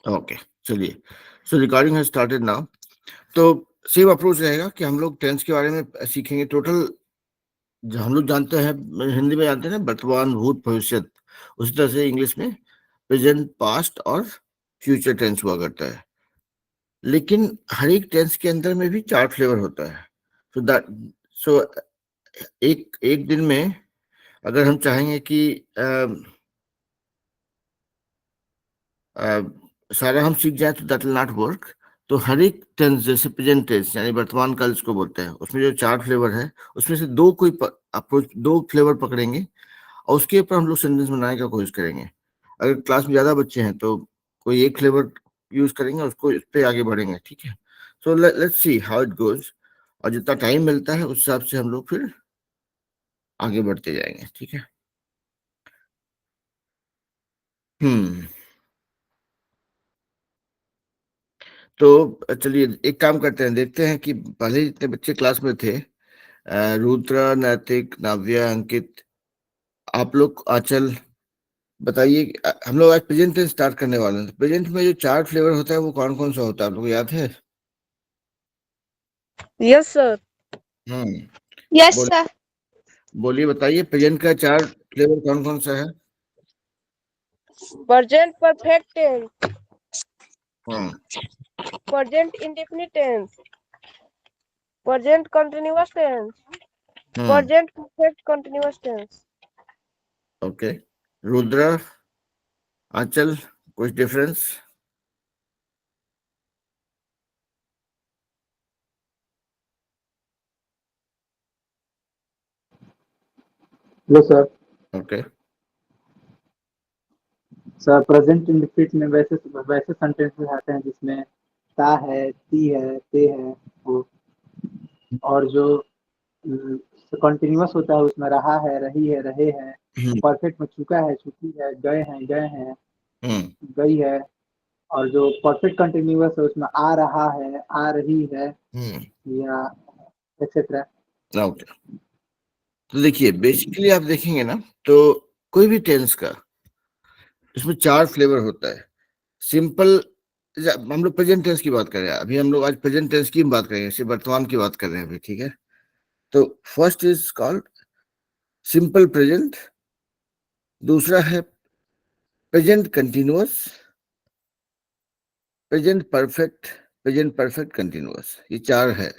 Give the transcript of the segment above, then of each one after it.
Okay, चलिए। सो recording has started now. तो same approach रहेगा कि हम लोग टेंस के बारे में सीखेंगे। टोटल जो हम लोग जानते हैं, हिंदी में जानते हैं ना, वर्तमान, भूत, भविष्य, उसी तरह से इंग्लिश में प्रेजेंट, पास्ट और फ्यूचर टेंस हुआ करता है। लेकिन हर एक टेंस के अंदर में भी चार फ्लेवर होता है। सो दैट सो एक एक दिन में अगर हम चाहेंगे कि अ, सारा हम सीख जाए तो दैट विल नॉट वर्क। तो हर एक टेंस, जैसे प्रेजेंट टेंस यानी वर्तमान काल जिसको बोलते हैं, उसमें जो चार फ्लेवर है, उसमें से दो कोई अप्रोच, दो फ्लेवर पकड़ेंगे और उसके ऊपर हम लोग सेंटेंस बनाने का कोशिश करेंगे। अगर क्लास में ज्यादा बच्चे हैं तो कोई एक फ्लेवर यूज करेंगे, उसको इस पे आगे बढ़ेंगे, ठीक है। So let's see how it goes. और जितना टाइम मिलता है उस हिसाब से हम लोग फिर आगे बढ़ते जाएंगे, ठीक है। हम्म। तो चलिए एक काम करते हैं, देखते हैं कि पहले जितने बच्चे क्लास में थे, रुद्रा, नैतिक, नाव्या, अंकित, आप लोग, आंचल, बताइए। हम लोग आज प्रेजेंट टेंस स्टार्ट करने वाले हैं। प्रेजेंट में जो चार फ्लेवर होता है वो कौन कौन सा होता है, आप लोग को याद है? Yes, sir. हम्म। यस बोल सर। बोलिए, बताइए प्रेजेंट का चार फ्लेवर कौन कौन सा है? Present perfect tense, hmm. present indefinite tense, present continuous tense, hmm. present perfect continuous tense. Okay. Rudra, Aanchal, कुछ डिफरेंस? लो sir. Okay. Sir present indefinite में वैसे वैसे सेंटेंसेस आते हैं जिसमें ता है, ती है, ते है, वो। और जो कंटिन्यूअस होता है उसमें रहा है, रही है, रहे हैं। हम्म। परफेक्ट में चुका है, चुकी है, गए हैं, हम्म। गई है। और जो परफेक्ट कंटिन्यूअस है उसमें आ रहा है, आ रही है, हम्म। या एक्सेट्रा। ओके। तो देखिए, बेसिकली आप देखेंगे ना, तो कोई भी टेंस का इसमें चार फ्लेवर होता है। सिंपल, हम लोग प्रेजेंट टेंस की बात कर रहे हैं अभी, हम लोग आज प्रेजेंट टेंस की बात करेंगे, सिर्फ वर्तमान की बात कर रहे हैं अभी, ठीक है। तो first is called simple present, दूसरा है present continuous, present perfect, present perfect continuous, ये चार है।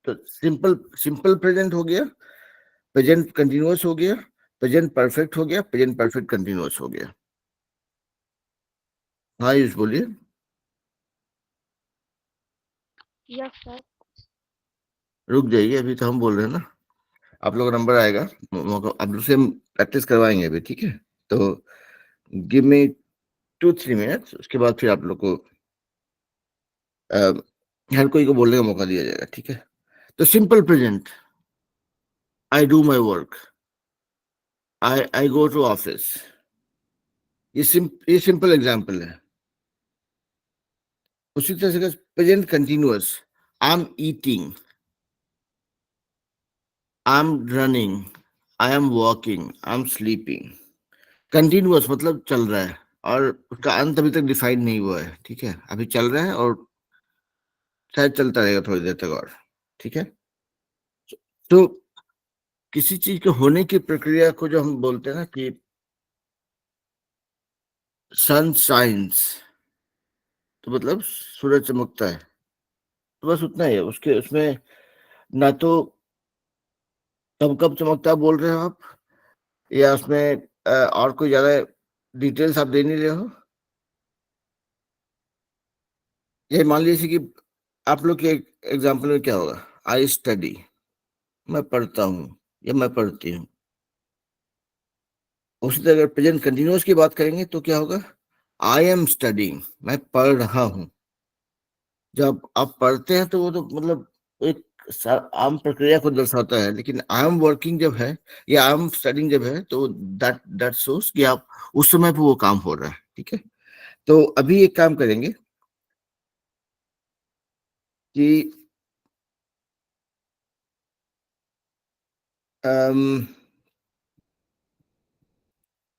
तो सिंपल सिंपल प्रेजेंट हो गया, प्रेजेंट कंटिन्यूअस हो गया, प्रेजेंट परफेक्ट हो गया, प्रेजेंट परफेक्ट कंटिन्यूअस हो गया। हाँ यूज बोलिए। Yes, sir. रुक जाइए, अभी तो हम बोल रहे हैं ना, आप लोग का नंबर आएगा, मौका आप लोग से हम प्रैक्टिस करवाएंगे अभी, ठीक है। तो गिव मी 2-3 मिनट्स, उसके बाद फिर आप लोग को अ, हर कोई को बोलने का मौका दिया जाएगा, ठीक है। तो simple present, I do my work, I go to office, ये सिंपल एग्जाम्पल है। उसी तरह से present continuous, I am eating, I am running, I am walking, I am sleeping. Continuous मतलब चल रहा है, और उसका अंत अभी तक डिफाइन नहीं हुआ है, ठीक है। अभी चल रहा है और शायद चलता रहेगा थोड़ी देर तक और, ठीक है। तो किसी चीज के होने की प्रक्रिया को जो हम बोलते हैं ना कि सन शाइन्स, तो मतलब सूरज चमकता है, तो बस उतना ही है उसके, उसमें ना तो कब कब चमकता है बोल रहे हो आप, या उसमें और कोई ज्यादा डिटेल्स आप दे नहीं रहे हो। ये मान लीजिए कि आप लोग के एग्जाम्पल में क्या होगा, आई स्टडी, मैं पढ़ता हूँ या मैं पढ़ती हूँ। उसी तरह अगर प्रेजेंट कंटिन्यूअस की बात करेंगे तो क्या होगा, आई एम स्टडिंग, मैं पढ़ रहा हूँ। जब आप पढ़ते हैं तो वो तो मतलब एक आम प्रक्रिया को दर्शाता है, लेकिन आई एम वर्किंग जब है या आई एम स्टडिंग जब है, तो दैट शोस कि आप उस समय पे वो काम हो रहा है, ठीक है। तो अभी एक काम करेंगे कि अम,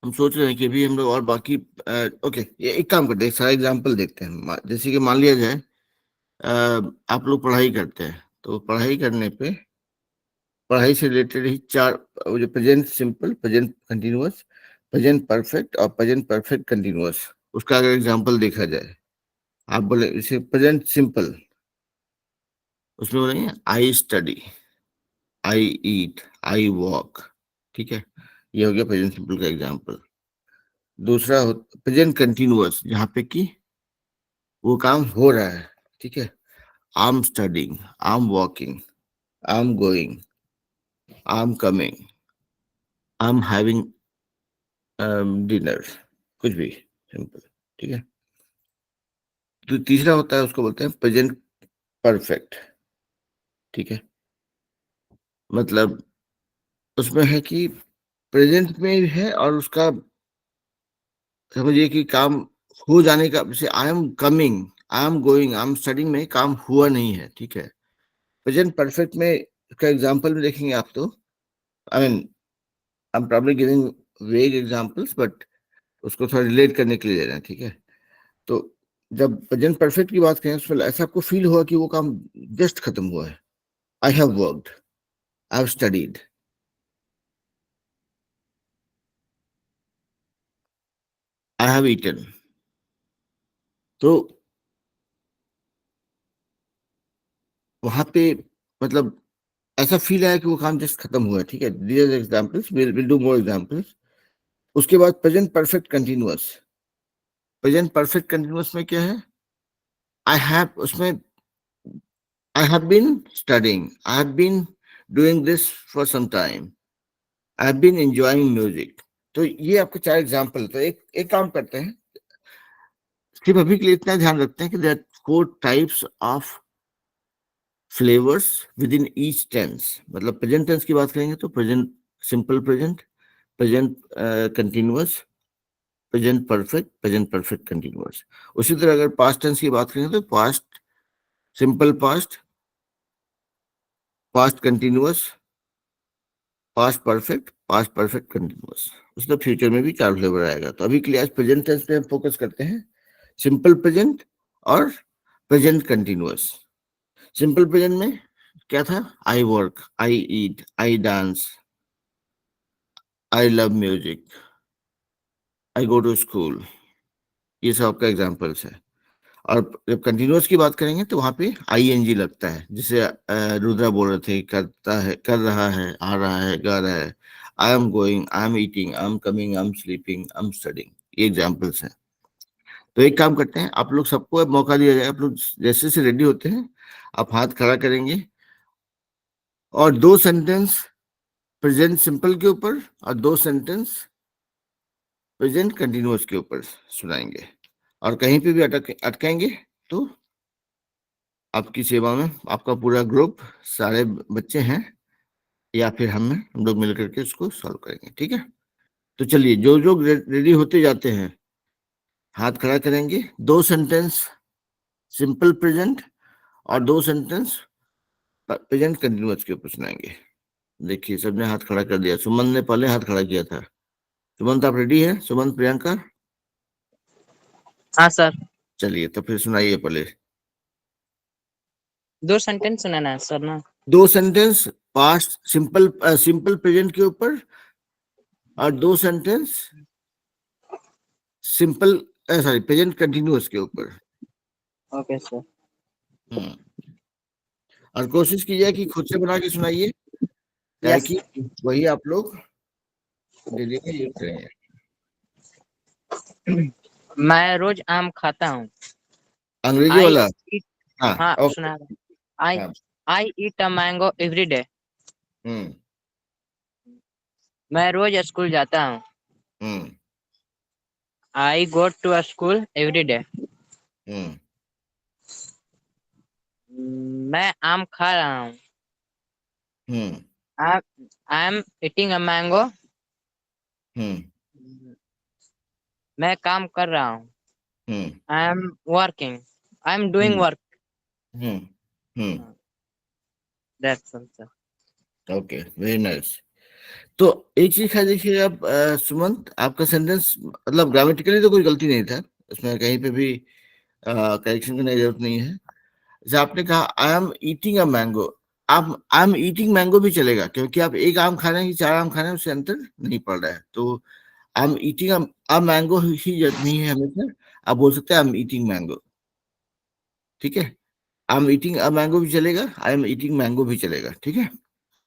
हम सोच रहे हैं कि अभी हम लोग और बाकी ओके, ये एक काम करते हैं, एक सारा एग्जांपल देखते हैं। जैसे कि मान लिया जाए आप लोग पढ़ाई करते हैं, तो पढ़ाई करने पे पढ़ाई से रिलेटेड ही चार, वो जो present simple, present continuous, present perfect और प्रेजेंट परफेक्ट कंटिन्यूअस, उसका अगर एग्जांपल देखा जाए, आप बोले जैसे प्रेजेंट सिंपल, उसमें बोलेंगे I study, I eat, I walk. ठीक है, ये हो गया प्रेजेंट सिंपल का एग्जांपल। दूसरा प्रेजेंट कंटिन्यूअस, जहाँ पे कि वो काम हो रहा है। ठीक है, I am studying, I am walking, I am going, I am coming, I am having dinner, कुछ भी सिंपल। ठीक है, तो तीसरा होता है, उसको बोलते हैं प्रेजेंट परफेक्ट। ठीक है, मतलब उसमें है कि प्रेजेंट में है और उसका समझिए कि काम हो जाने का, जैसे I am coming, I am going, I am studying में काम हुआ नहीं है। ठीक है, प्रेजेंट परफेक्ट में इसका एग्जांपल भी देखेंगे आप, तो I mean I am probably giving वेग एग्जांपल्स, बट उसको थोड़ा रिलेट करने के लिए दे रहे हैं। ठीक है, तो जब प्रेजेंट परफेक्ट की बात करें, उसमें ऐसा आपको फील हुआ कि वो काम जस्ट खत्म हुआ है। I have worked, I have studied, I have eaten. तो वहां पे मतलब ऐसा फील आया कि वो काम जस्ट खत्म हुआ है। ठीक है, these are examples, will do more examples. उसके बाद present perfect continuous, present perfect continuous में क्या है, आई हैव, उसमें I have been studying, I have been doing this for some time, I have been enjoying music. तो ये आपके चार एग्जांपल। तो एक काम करते हैं, सिर्फ अभी के लिए इतना ध्यान रखते हैं कि there are 4 types of flavours within each ईच टेंस। मतलब प्रेजेंट टेंस की बात करेंगे तो present simple, present present continuous, present perfect, present perfect continuous. उसी तरह अगर पास्ट टेंस की बात करें तो past simple, past past continuous, past perfect, past perfect continuous. उसका फ्यूचर में भी 4 फ्लेवर आएगा। तो अभी के लिए आज प्रेजेंट टेंस पे हम फोकस करते हैं, सिंपल प्रेजेंट और प्रेजेंट कंटिन्यूअस। सिंपल प्रेजेंट में क्या था, I work, I eat, I dance, I love music, I go to school. ये सब आपका एग्जाम्पल्स है। और जब कंटिन्यूअस की बात करेंगे तो वहां पे आई एन जी लगता है, जिसे रुद्रा बोल रहे थे, करता है, कर रहा है, आ रहा है, गा रहा है। आई am going, I am eating, I am coming, I am sleeping, I am studying. ये एग्जाम्पल्स हैं। तो एक काम करते हैं, आप लोग सबको अब मौका दिया जाए, आप लोग जैसे से रेडी होते हैं आप हाथ खड़ा करेंगे और 2 सेंटेंस प्रेजेंट सिंपल के ऊपर और 2 सेंटेंस प्रेजेंट कंटिन्यूअस के ऊपर सुनाएंगे। और कहीं पे भी अटकेंगे तो आपकी सेवा में आपका पूरा ग्रुप, सारे बच्चे हैं या फिर हम लोग मिलकर के उसको सॉल्व करेंगे। ठीक है, तो चलिए, जो जो रेडी होते जाते हैं हाथ खड़ा करेंगे। 2 सेंटेंस सिंपल प्रेजेंट और 2 सेंटेंस प्रेजेंट कंटिन्यूअस के ऊपर सुनाएंगे। देखिए, सबने हाथ खड़ा कर दिया। सुमन ने पहले हाथ खड़ा किया था। सुमन, आप रेडी है? सुमन, प्रियंका, हाँ सर। चलिए तो फिर सुनाइए पहले। 2 सेंटेंस सुनाना है सर ना? 2 sentence past simple simple present के ऊपर और 2 sentence simple sorry present continuous के ऊपर। Okay sir. और कोशिश कीजिए कि खुद से बना के सुनाइए, यस। ताकि वही आप लोग डेली में यूज करेंगे। मैं रोज आम खाता हूँ। अंग्रेजी आई वाला? ईट। हाँ, हाँ ओके। सुना। आई हाँ। I eat a mango every day. Hmm मैं रोज स्कूल जाता हूँ। Hmm I go to a school every day. Hmm मैं आम खा रहा हूँ। Hmm I am eating a mango. Hmm मैं काम कर रहा हूँ। Hmm I am working. I am doing hmm work. Hmm that's all sir. Okay, very nice. तो एक चीज ख्याल देखिए आप सुमंत, आपका सेंटेंस मतलब ग्रामेटिकली तो कोई गलती नहीं था, उसमें कहीं पे भी करेक्शन करने की जरूरत नहीं है। जैसे आपने कहा आई एम ईटिंग अ मैंगो, आप आई एम ईटिंग मैंगो भी चलेगा, क्योंकि आप एक आम खा रहे हैं कि चार आम खा रहे हैं उससे अंतर नहीं पड़ रहा है। तो I am eating a mango ही जरूरत नहीं है हमेशा, आप बोल सकते हैं आई एम ईटिंग मैंगो। ठीक है, आई एम ईटिंग अ मैंगो भी चलेगा, आई एम ईटिंग मैंगो भी चलेगा। ठीक है,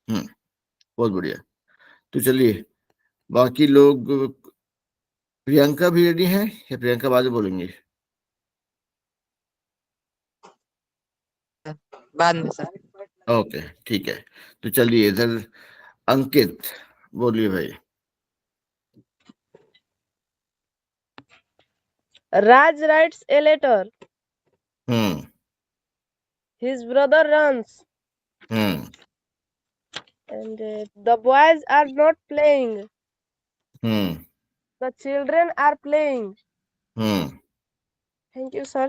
बहुत बढ़िया। तो चलिए बाकी लोग, प्रियंका भी रेडी है या प्रियंका बाद में बोलेंगे? बाद में सर। ओके ठीक है, तो चलिए इधर अंकित बोलिए भाई। Raj writes a letter. Hmm His brother runs, hmm and the boys are not playing. Hmm The children are playing. Hmm Thank you, sir.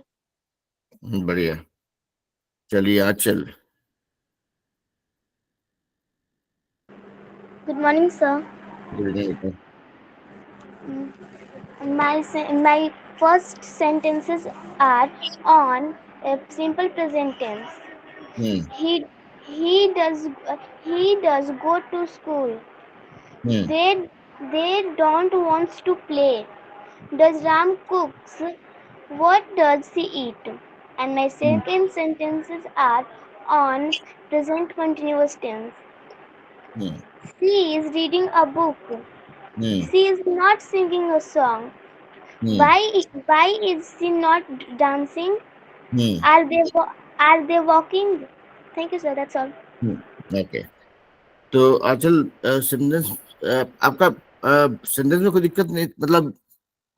बढ़िया। चलिए आचल। Good morning, sir. My first sentences are on a simple present tense. Hmm He he does he does go to school. Hmm They don't want to play. Does Ram cooks? What does he eat? And my second sentences are on present continuous tense. Hmm She is reading a book. Hmm She is not singing a song. Hmm Why is she not dancing? Hmm Are they walking? Thank you, sir. That's all. Okay. तो आचल sentence आपका sentence में कोई दिक्कत नहीं, मतलब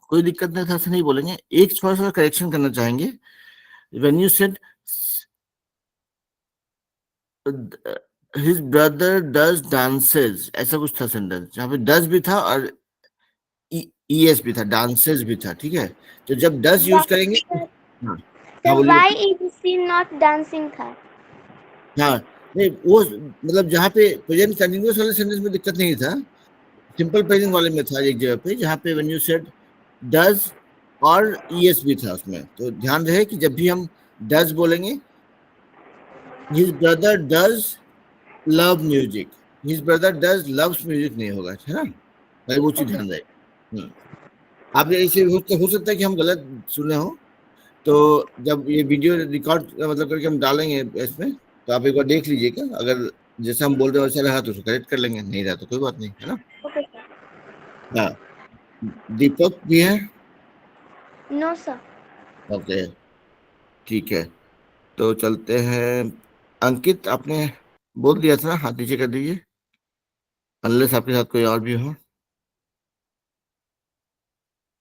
कोई दिक्कत नहीं था ऐसे नहीं बोलेंगे, एक थोड़ा सा करेक्शन करना चाहेंगे। When you said his brother does dances, ऐसा कुछ था सेंटेंस जहाँ पे डज भी था और ईएस भी था, डांसेस भी था। ठीक है, तो जब डज यूज करेंगे, हाँ हाँ Sir, बोलिए। why is she not dancing? Tha? हाँ नहीं, वो मतलब जहाँ पे प्रेजेंट कंटिन्यूअस वाले सेंटेंस में दिक्कत नहीं था, सिंपल प्रेजेंट वाले में था एक जगह पे जहाँ पे व्हेन यू सेड डज और ईएस भी था उसमें। तो ध्यान रहे कि जब भी हम डज बोलेंगे, his brother does love music, his brother does loves music नहीं होगा, है ना, भाई वो चीज ध्यान रहे। आप ऐसे हो सकता है कि हम गलत सुने हो, तो जब ये वीडियो रिकॉर्ड मतलब करके हम डालेंगे इसमें, तो आप एक बार देख लीजिएगा, अगर जैसे हम बोल रहे हैं वैसा रहा तो उसको करेक्ट कर लेंगे, नहीं रहा तो कोई बात नहीं, है ना। Okay, sir. हाँ, दीपक भी है। No, sir. ओके ठीक है, तो चलते हैं। अंकित आपने बोल दिया था ना, हाथ नीचे कर दीजिए, अनलेस आपके साथ कोई और भी हो।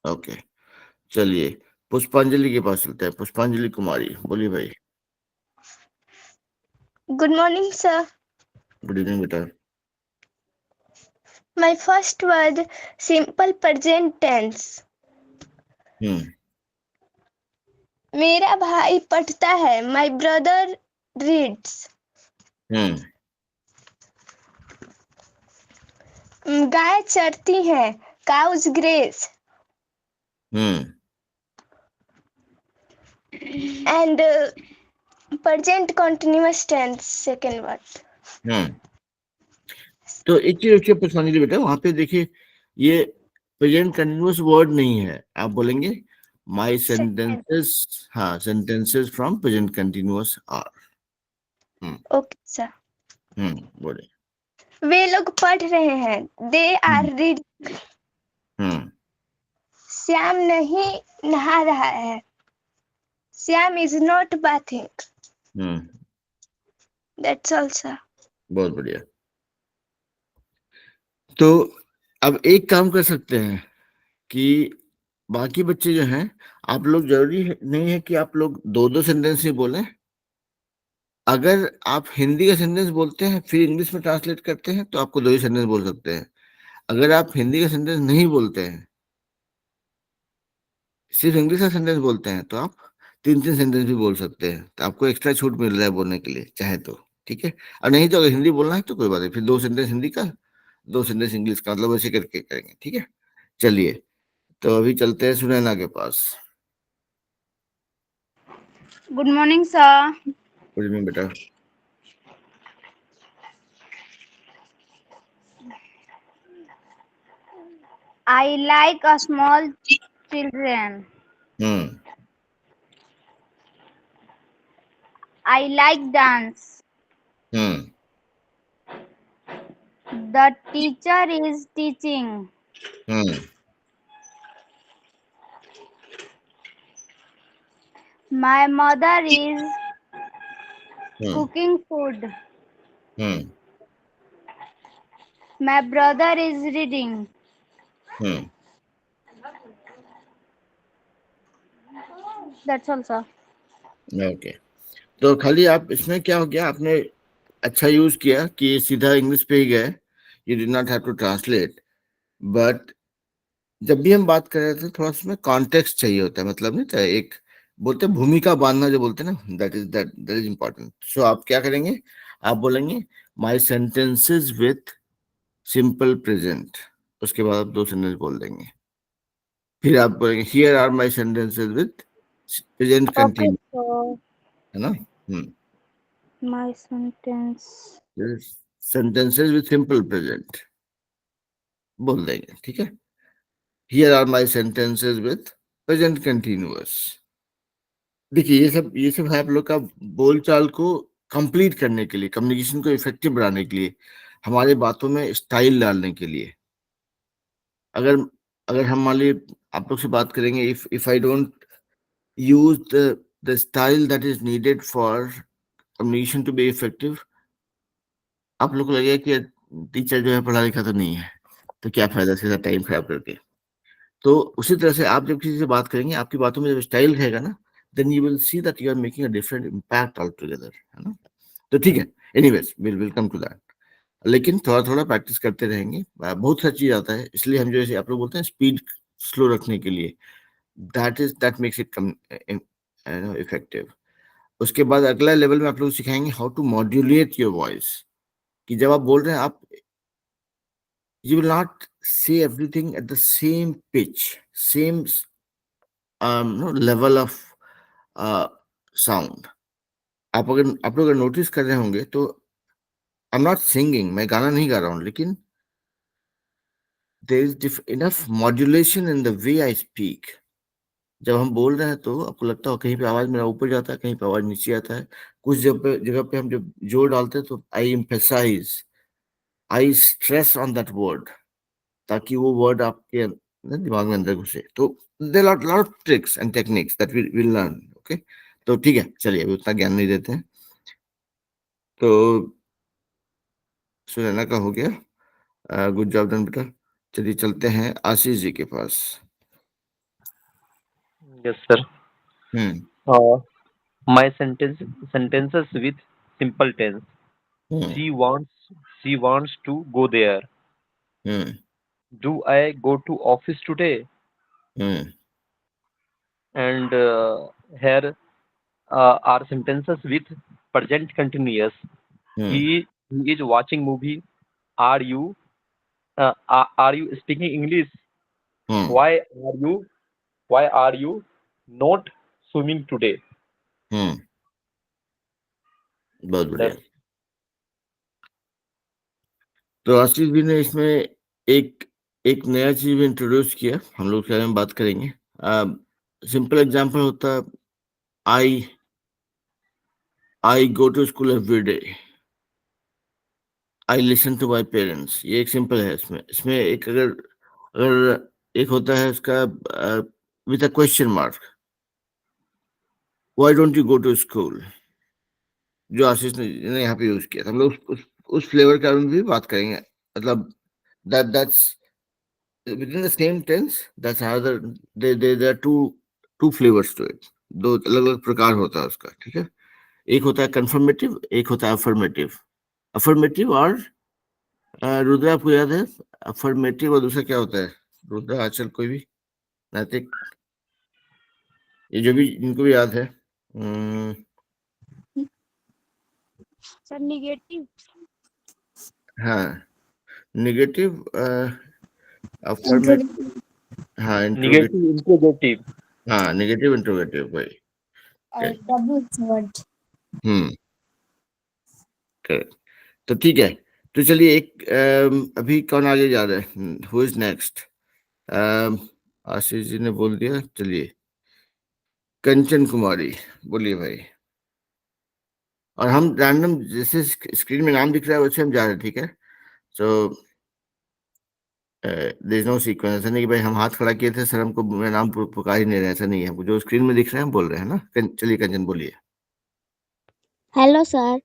ओके चलिए पुष्पांजलि के पास चलते हैं, पुष्पांजलि कुमारी बोलिए भाई। Good morning, sir. Good evening बेटा। My first word, simple present tense. हम्म मेरा भाई पढ़ता है. My brother reads. हम्म गाय चरती है. Cows graze. Hmm And present continuous tense, second word. हम्म तो एक चीज रखिए पुष्पांजलि बेटा, वहां पे देखिए ये प्रेजेंट कंटिन्यूअस वर्ड नहीं है, आप बोलेंगे माई सेंटेंसेस, हाँ sentences from present continuous are. Okay, sir. बोले। वे लोग पढ़ रहे हैं. They are reading. हम्म श्याम नहीं नहा रहा है. Shyam is not bathing. Hmm That's all, sir. बहुत बढ़िया। तो अब एक काम कर सकते हैं कि बाकी बच्चे जो हैं, आप लोग जरूरी नहीं है कि आप लोग दो दो सेंटेंस ही बोलें। अगर आप हिंदी का सेंटेंस बोलते हैं फिर इंग्लिश में ट्रांसलेट करते हैं तो आपको दो ही सेंटेंस बोल सकते हैं। अगर आप हिंदी का सेंटेंस नहीं बोलते हैं, सिर्फ इंग्लिश का सेंटेंस बोलते हैं, तो आप तीन तीन सेंटेंस भी बोल सकते हैं, तो आपको एक्स्ट्रा छूट मिल रहा है बोलने के लिए चाहे तो। ठीक है, और नहीं तो अगर हिंदी बोलना है तो कोई बात नहीं, फिर दो सेंटेंस हिंदी का, दो सेंटेंस इंग्लिश का, मतलब वैसे करके करेंगे, ठीक है। चलिए, तो अभी चलते हैं सुनैना के पास। Good morning, sir. Good evening बेटा। I like a small children. Hmm I like dance. Hmm The teacher is teaching. Hmm My mother is hmm cooking food. Hmm My brother is reading. Hmm That's all, sir. Okay. तो खाली आप इसमें क्या हो गया, आपने अच्छा use किया कि सीधा इंग्लिश पे ही गए, you did not have to translate. But जब भी हम बात कर रहे थे, थोड़ा सा कॉन्टेक्स्ट चाहिए होता है, मतलब नहीं था, एक बोलते हैं भूमिका बांधना जो बोलते हैं ना, दैट इज इम्पोर्टेंट। सो आप क्या करेंगे, आप बोलेंगे my sentences with simple present, उसके बाद आप दो सेंटेंस बोल देंगे। फिर आप बोलेंगे here are my sentences with present Okay, continue, sir. है ना। My sentence. Sentences with simple present बोल देंगे, ठीक है। Here are my sentences with present continuous. देखिए, ये सब है आप लोग का बोलचाल को कंप्लीट करने के लिए, कम्युनिकेशन को इफेक्टिव बनाने के लिए, हमारे बातों में स्टाइल डालने के लिए। अगर अगर हम मान लीजिए आप लोग से बात करेंगे, if I don't use the style that is needed for communication to be effective, आप लोग को लगेगा कि टीचर जो है पढ़ा लिखा तो नहीं है, तो क्या फायदा सीधा टाइम खराब करके। तो उसी तरह से आप जब किसी से बात करेंगे, आपकी बातों में जब स्टाइल रहेगा ना, then you will see that you are making a different impact altogether, है ना। तो ठीक है, anyways will come to that. लेकिन थोड़ा थोड़ा प्रैक्टिस करते रहेंगे, बहुत सारी चीज आता है, इसलिए हम जो जैसे आप लोग बोलते हैं स्पीड स्लो रखने के लिए, दैट मेक्स इट कम इफेक्टिव। उसके बाद अगला लेवल में आप लोग सिखाएंगे how to modulate your voice, कि जब आप बोल रहे हैं, आप you will not say everything at the same pitch, same no, level of sound। आप लोग अगर नोटिस कर रहे होंगे तो आई एम नॉट सिंगिंग, मैं गाना नहीं गा रहा हूँ, लेकिन there is enough modulation in the way I speak. जब हम बोल रहे हैं तो आपको लगता हो कहीं पे आवाज मेरा ऊपर जाता है, कहीं पे आवाज नीचे आता है, कुछ जगह पे हम जब जोर डालते हैं तो I emphasize, I stress on that word, ताकि वो वर्ड आपके दिमाग में अंदर घुसे। तो there are lot of tricks and techniques that we will learn, okay. तो ठीक है, चलिए अभी उतना ज्ञान नहीं देते हैं। तो सुनैना का हो गया, गुड जॉब डन बेटा। चलिए चलते हैं आशीष जी के पास। Yes, sir. Hmm Uh, my sentences with simple tense. Hmm She wants to go there. Hmm Do I go to office today? Hmm And here are sentences with present continuous. Hmm He is watching movie. Are you are you speaking English? Hmm Why are you not swimming today? हम्म बहुत बढ़िया। That's तो आशीष जी ने इसमें एक एक नया चीज introduce किया, हम लोग उसके बारे में बात करेंगे। सिंपल एग्जांपल होता है, I I go to school every day, I listen to my parents. ये एक सिंपल है। इसमें एक अगर अगर एक होता है इसका with a question mark, why don't you go to school, जो आशीष ने यहाँ पे यूज किया था। हम लोग उस फ्लेवर के बारे में भी बात करेंगे, मतलब that's within the same tense, that's another, there are two flavors to it, दो अलग अलग प्रकार होता है उसका, ठीक है। एक होता है कंफर्मेटिव, एक होता है अफर्मेटिव। अफर्मेटिव और रुद्रा आपको याद है अफर्मेटिव, और दूसरा क्या होता है रुद्रा, आचल कोई भी, नैतिक, ये जो भी इनको भी याद है। Sir, negative. हाँ, नेगेटिव अफर्मेटिव, हाँ Negative interrogative. हाँ नेगेटिव इंट्रोगेटिव भाई। और W is word. करेक्ट। तो ठीक है, तो चलिए एक अभी कौन आगे जा रहा है, who is next? Ashish ji ने बोल दिया, चलिए कंचन कुमारी बोलिए भाई। और हम रैंडम जैसे स्क्रीन में नाम दिख रहा है वैसे हम जा रहे हैं, ठीक है? So there is no sequence, ऐसा नहीं कि भाई हम हाथ खड़ा किए थे सर हमको मेरा नाम पुकार ही नहीं रहे, ऐसा नहीं है, हमको जो स्क्रीन में दिख रहे हैं हम बोल रहे हैं ना। चलिए कंचन बोलिए। Hello, sir.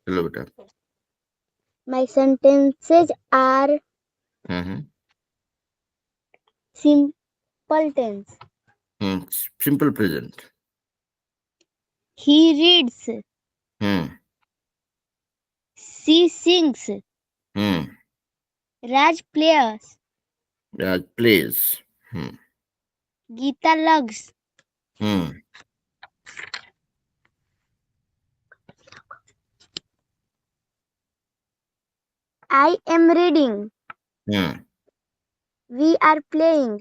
चलो बेटा। My sentences are hmm simple tense. Simple present. He reads. She sings. Raj plays. Plays. Geeta loves. I am reading. We are playing.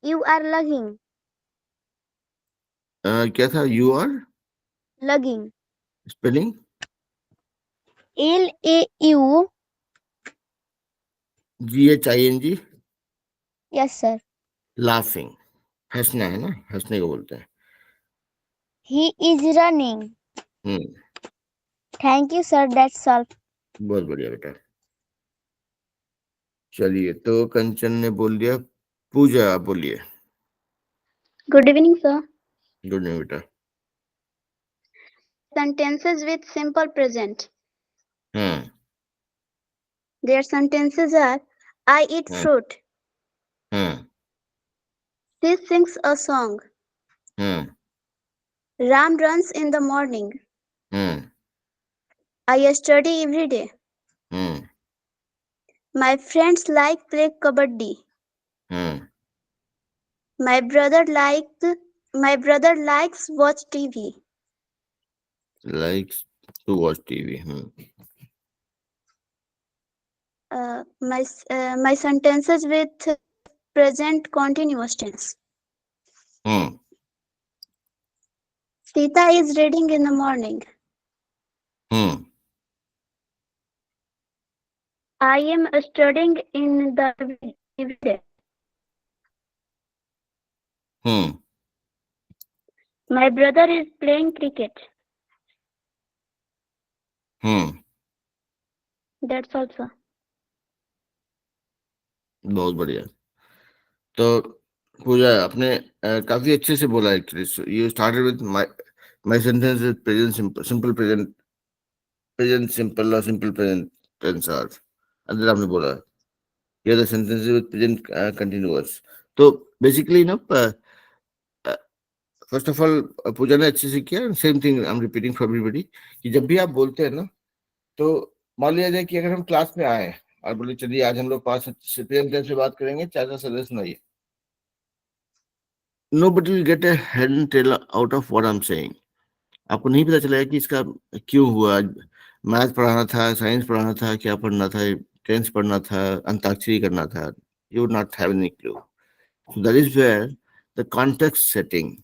You are lugging. क्या था? You are Lugging. Spelling? L-A-U. GHING। Yes, sir. Laughing, हंसना है ना, हंसने को बोलते हैं। He is running. Hmm Thank you, sir. That's all. बहुत बढ़िया बेटा। चलिए तो कंचन ने बोल दिया, पूजा आप बोलिए। Good evening, sir. गुड नहीं बेटा। Sentences with simple present. Hmm Their sentences are: I eat fruit. Hmm She sings a song. Hmm Ram runs in the morning. Hmm I study every day. Hmm My friends like play kabaddi. Hmm My brother likes watch TV. Likes to watch TV. My sentences with present continuous tense. Hmm Sita is reading in the morning. Hmm I am studying in the every day. Hmm My brother is playing cricket. Hmm That's all, sir. बहुत बढ़िया। तो पूजा आपने काफी अच्छे से बोला actually. You started with my sentence with present simple, simple present, present simple और simple present tense are, अंदर आपने बोला ये the sentence with present continuous. तो बेसिकली ना फर्स्ट ऑफ ऑल पूजा ने अच्छे से किया, same thing I am repeating for everybody, कि जब भी आप बोलते हैं ना, तो मान लिया जाए कि अगर हम क्लास में आए और बोले चलिए आज हम लोग 5 प्रेजेंट टेंस पे बात करेंगे, 4 सदस्य सुनाइए, nobody will get a head and tail out of what I'm saying. आपको नहीं पता चलेगा कि इसका क्यों हुआ। मैथ पढ़ाना था, साइंस पढ़ाना था, क्या पढ़ना था, टेंस पढ़ना था, अंताक्षरी करना था, you would not have any clue. So that is where the context setting,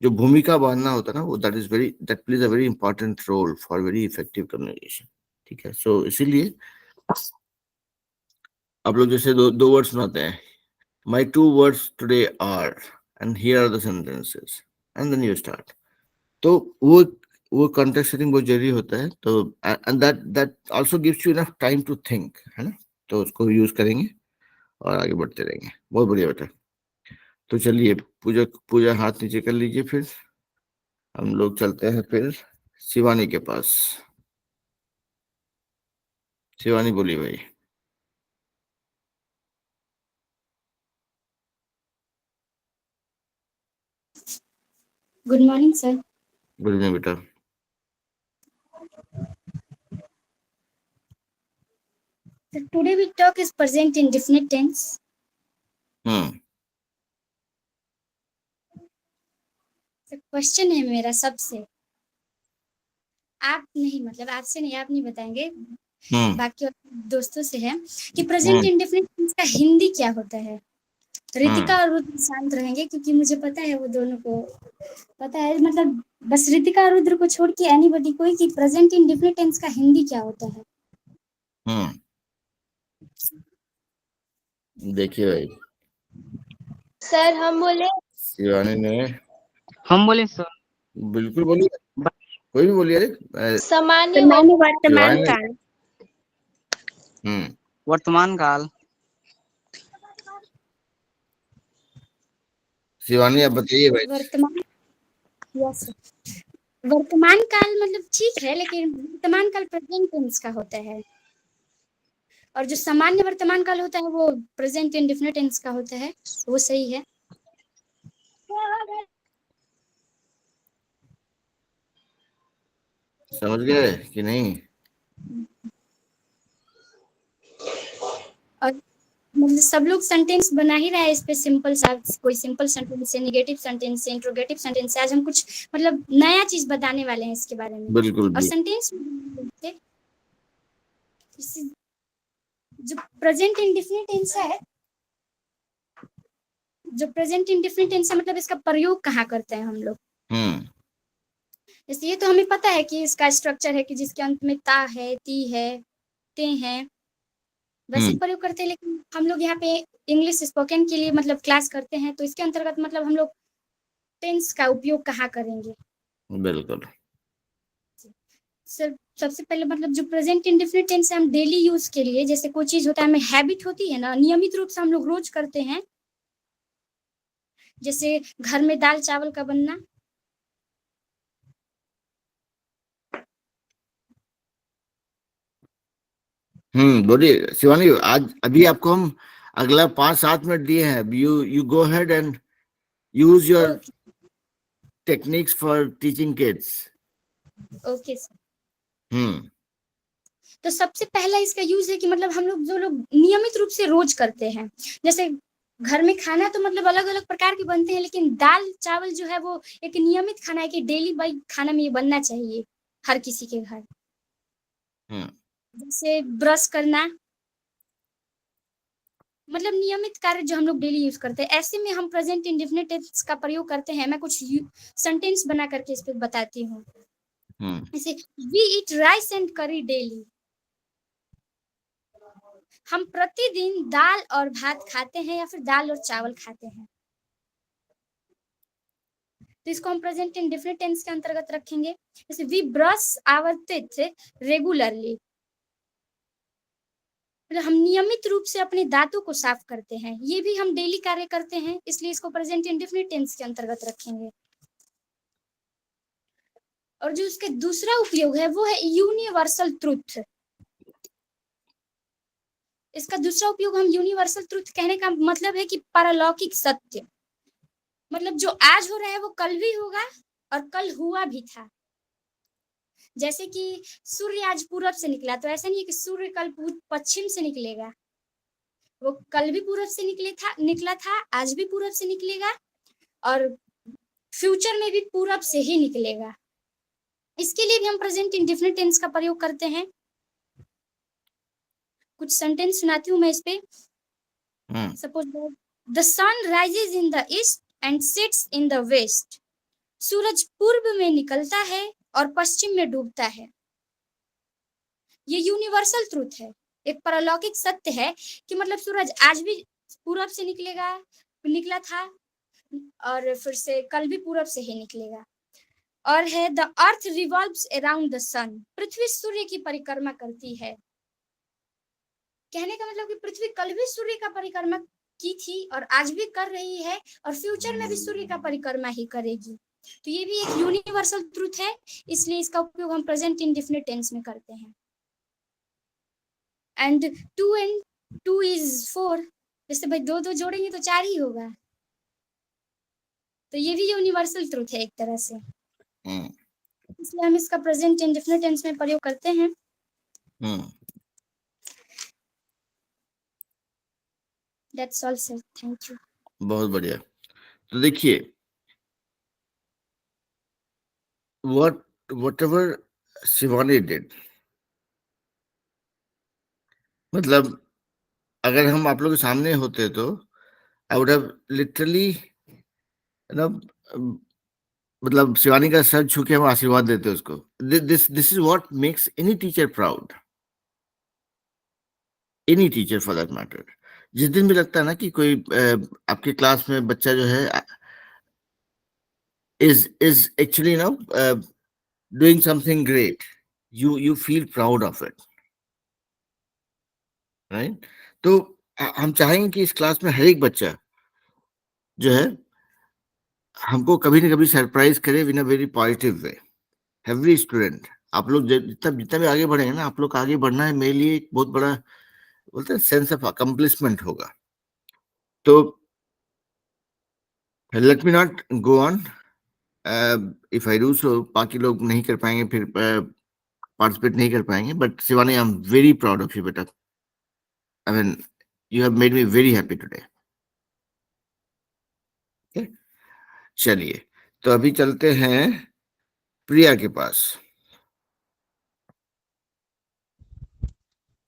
जो भूमिका बांधना होता है ना, वो that plays a very important role for very effective communication. ठीक है? So इसीलिए आप लोग जैसे दो वर्ड सुनाते हैं, my 2 words today are, and here are the sentences, and then you start. तो वो कॉन्टेक्स्ट सेटिंग बहुत जरूरी होता है। तो and that also gives you enough time to think, है ना? तो उसको यूज करेंगे और आगे बढ़ते रहेंगे। बहुत बढ़िया बेटा। तो चलिए पूजा पूजा हाथ नीचे कर लीजिए, फिर हम लोग चलते हैं फिर शिवानी के पास। शिवानी बोलिए भाई। Good morning, sir. Good evening बेटा। So today we talk is present indefinite tense. तो क्वेश्चन है मेरा सबसे, आप नहीं, मतलब आपसे नहीं, आप नहीं बताएंगे, बाकी और दोस्तों से है कि प्रेजेंट इंडेफिनिट टेंस का हिंदी क्या होता है। रितिका और रुद्र शांत रहेंगे क्योंकि मुझे पता है वो दोनों को पता है, मतलब बस रितिका और रुद्र को छोड़ के एनीबॉडी कोई कि प्रेजेंट इंडेफिनिट टेंस का हिंदी क्या होता है। देखिए भाई, सर हम बोले शिवानी ने हम बोले सर। बिल्कुल बोलिए, कोई भी बोलिए। अरे सामान्य सामान्य वर्तमान शिवानी। काल। वर्तमान काल। शिवानी आप बताइए भाई। वर्तमान, यस वर्तमान काल मतलब ठीक है, लेकिन वर्तमान काल प्रेजेंट टेंस का होता है और जो सामान्य वर्तमान काल होता है वो प्रेजेंट इंडेफिनिट टेंस का होता है। वो सही है। समझ गए कि नहीं? और मतलब सब लोग सेंटेंस बना ही रहा है इस पे, सिंपल सा, कोई सिंपल सेंटेंस है, नेगेटिव सेंटेंस है, इंट्रोगेटिव सेंटेंस है। आज हम कुछ मतलब नया चीज बताने वाले हैं इसके बारे में। बिल्कुल और भी। सेंटेंस जो प्रेजेंट इंडेफिनिट टेंस है, जो प्रेजेंट इंडेफिनिट टेंस है मतलब इसका प्रयोग कहाँ करते हैं हम लोग। जैसे ये तो हमें पता है कि इसका स्ट्रक्चर है कि जिसके अंत में ता है, ती है, ते हैं, वैसे प्रयोग करते हैं। लेकिन हम लोग यहाँ पे इंग्लिश स्पोकन के लिए मतलब क्लास करते हैं, तो इसके अंतर्गत मतलब हम लोग टेंस का उपयोग कहाँ करेंगे। बिल्कुल। सबसे पहले मतलब जो प्रेजेंट इंडेफिनिट टेंस है हम डेली यूज के लिए, जैसे कोई चीज होता है हमें हैबिट होती है ना, नियमित रूप से हम लोग रोज करते हैं। जैसे घर में दाल चावल का बनना, बोलिए शिवानी। आज अभी आपको हम अगला 5-7 मिनट दिए हैं। You go ahead and use your techniques for teaching kids. Okay sir. तो सबसे पहला इसका यूज है कि मतलब हम लोग जो लोग नियमित रूप से रोज करते हैं, जैसे घर में खाना तो मतलब अलग अलग प्रकार के बनते हैं, लेकिन दाल चावल जो है वो एक नियमित खाना है कि डेली बाई खाना में ये बनना चाहिए हर किसी के घर। जैसे ब्रश करना, मतलब नियमित कार्य जो हम लोग डेली यूज करते हैं। ऐसे में हम प्रेजेंट इंडेफिनिट टेंस का प्रयोग करते हैं। मैं कुछ सेंटेंस बना करके इस पे बताती हूँ। जैसे वी ईट राइस एंड करी डेली, हम प्रतिदिन दाल और भात खाते हैं या फिर दाल और चावल खाते हैं। तो इसको हम प्रेजेंट इंडेफिनिट टेंस के अंतर्गत रखेंगे। जैसे we brush our teeth regularly, मतलब हम नियमित रूप से अपने दांतों को साफ करते हैं। ये भी हम डेली कार्य करते हैं, इसलिए इसको प्रेजेंट इंडेफिनिट टेंस के अंतर्गत रखेंगे। और जो इसका दूसरा उपयोग है वो है यूनिवर्सल ट्रुथ। इसका दूसरा उपयोग हम यूनिवर्सल ट्रुथ कहने का मतलब है कि पारलौकिक सत्य, मतलब जो आज हो रहा है वो कल भी होगा और कल हुआ भी था। जैसे कि सूर्य आज पूरब से निकला, तो ऐसा नहीं है कि सूर्य कल पश्चिम से निकलेगा। वो कल भी पूरब से निकला था, आज भी पूरब से निकलेगा और फ्यूचर में भी पूरब से ही निकलेगा। इसके लिए भी हम प्रेजेंट इंडेफिनिट टेंस का प्रयोग करते हैं। कुछ सेंटेंस सुनाती हूँ मैं इस पे। Suppose the sun rises in the east and sets in the west, सूरज पूर्व में निकलता है और पश्चिम में डूबता है। ये यूनिवर्सल ट्रूथ है, एक पारलौकिक सत्य है कि मतलब सूरज आज भी पूरब से निकला था और फिर से कल भी पूरब से ही निकलेगा। और है the earth revolves around the sun, पृथ्वी सूर्य की परिक्रमा करती है। कहने का मतलब कि पृथ्वी कल भी सूर्य का परिक्रमा की थी और आज भी कर रही है और फ्यूचर में भी सूर्य का परिक्रमा ही करेगी। तो ये भी एक यूनिवर्सल ट्रूथ है, इसलिए इसका उपयोग हम प्रेजेंट इंडेफिनिट टेंस में करते हैं। एंड 2 and 2 is 4, जैसे भाई 2 जोड़ेंगे तो 4 ही होगा। तो ये भी यूनिवर्सल ट्रूथ है एक तरह से, इसलिए हम इसका प्रेजेंट इंडेफिनिट टेंस में प्रयोग करते हैं। That's all sir, thank you। बहुत बढ़िया। तो देखिए, whatever Shivani did, मतलब अगर हम आप लोग के सामने होते तो आई वुड हैव लिटरली ना, मतलब शिवानी का सर छू के हम आशीर्वाद देते उसको. This is what makes any teacher proud, any teacher for that matter. जिस दिन भी लगता है ना कि कोई आपके क्लास में बच्चा जो है is actually doing something great, you feel proud of it, right? तो हम चाहेंगे कि इस क्लास में हर एक बच्चा जो है हमको कभी ना कभी सरप्राइज करे in a very positive way. Every student, आप लोग जितना जितना भी आगे बढ़ेंगे ना, आप लोग का आगे बढ़ना है मेरे लिए एक बहुत बड़ा, बोलते हैं, सेंस ऑफ अकम्प्लिशमेंट होगा. तो let me not go on. If I do so बाकी लोग नहीं कर पाएंगे, फिर पार्टिसिपेट नहीं कर पाएंगे. But Shivani, I am very proud of you बेटा. I mean, you have made me very happy today. चलिए, तो अभी चलते हैं प्रिया के पास.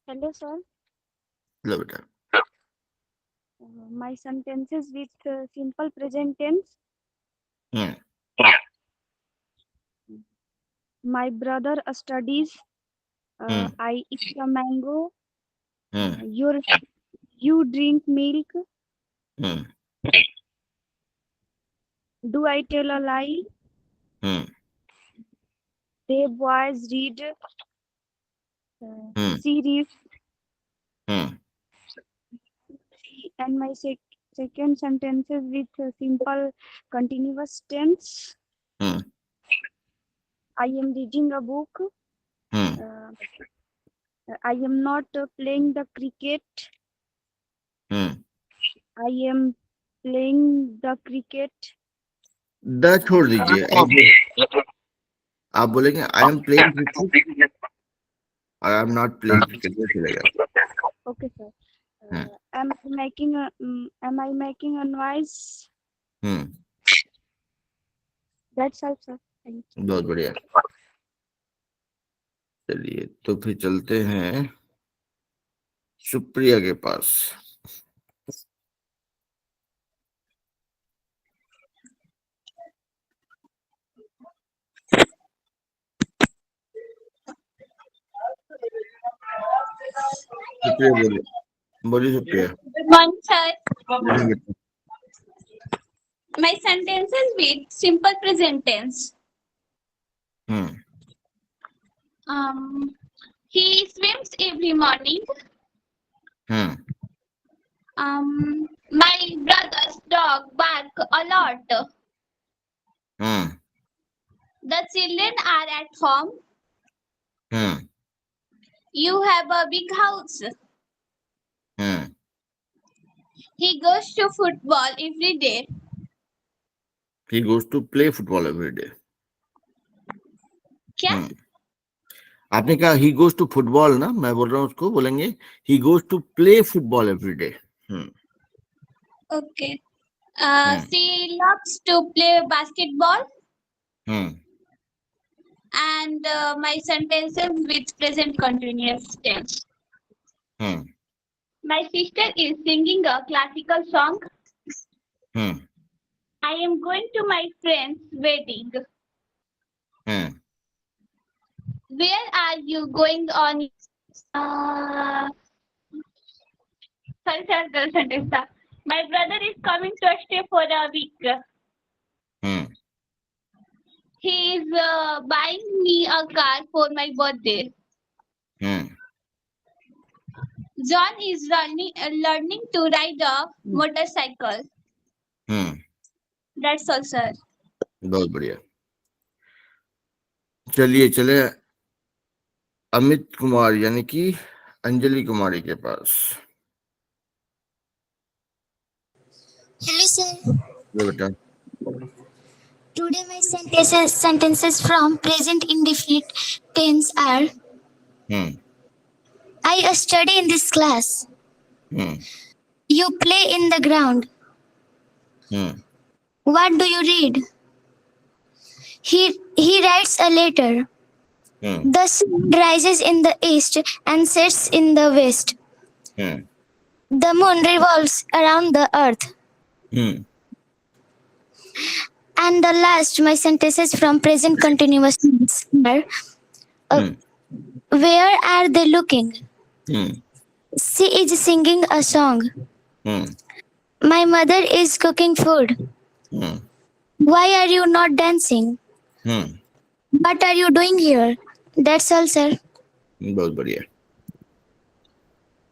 Hello, sir. लो बेटा. My sentences with simple present tense. Hmm. My brother studies. I eat a mango. You drink milk. Hmm. Do I tell a lie? They boys read series. And my second sentences with simple continuous tense. I am reading a book. I am not playing the cricket. I am playing the cricket. The छोड़ दीजिए, आप बोलेंगे I am playing cricket और I am not playing cricket. चलेगा. Okay, sir. Am I making a noise? That's all, sir. Thank you. बहुत बढ़िया. चलिए, तो फिर चलते हैं सुप्रिया के पास. सुप्रिया बोलिए. बोलिए सुप्रिया. Good morning, sir. बोलिए बेटा. My sentences with simple present tense. He swims every morning. My brother's dog bark a lot. The children are at home. You have a big house. He goes to football every day. He goes to play football every day. क्या? आपने कहा he goes to football ना, मैं बोल रहा हूँ उसको बोलेंगे he goes to play football every day. Okay. She loves to play basketball. And my sentences with present continuous tense. My sister is singing a classical song. I am going to my friend's wedding. Where are you going on? Sorry, sir, the sentence. My brother is coming to stay for a week. He is buying me a car for my birthday. John is learning to ride a motorcycle. That's all, sir. बहुत बढ़िया. चले अमित कुमार यानी कि अंजलि कुमारी के पास. Hello, sir. बेटा. Today my sentences from present indefinite tense are I study in this class. You play in the ground. What do you read? He writes a letter. The sun rises in the east and sets in the west. Hmm. The moon revolves around the earth. Hmm. And the last, my sentences from present continuous tense are, Hmm. where are they looking? Hmm. She is singing a song. Hmm. My mother is cooking food. Hmm. Why are you not dancing? Hmm. What are you doing here? That's all, sir. बहुत बढ़िया।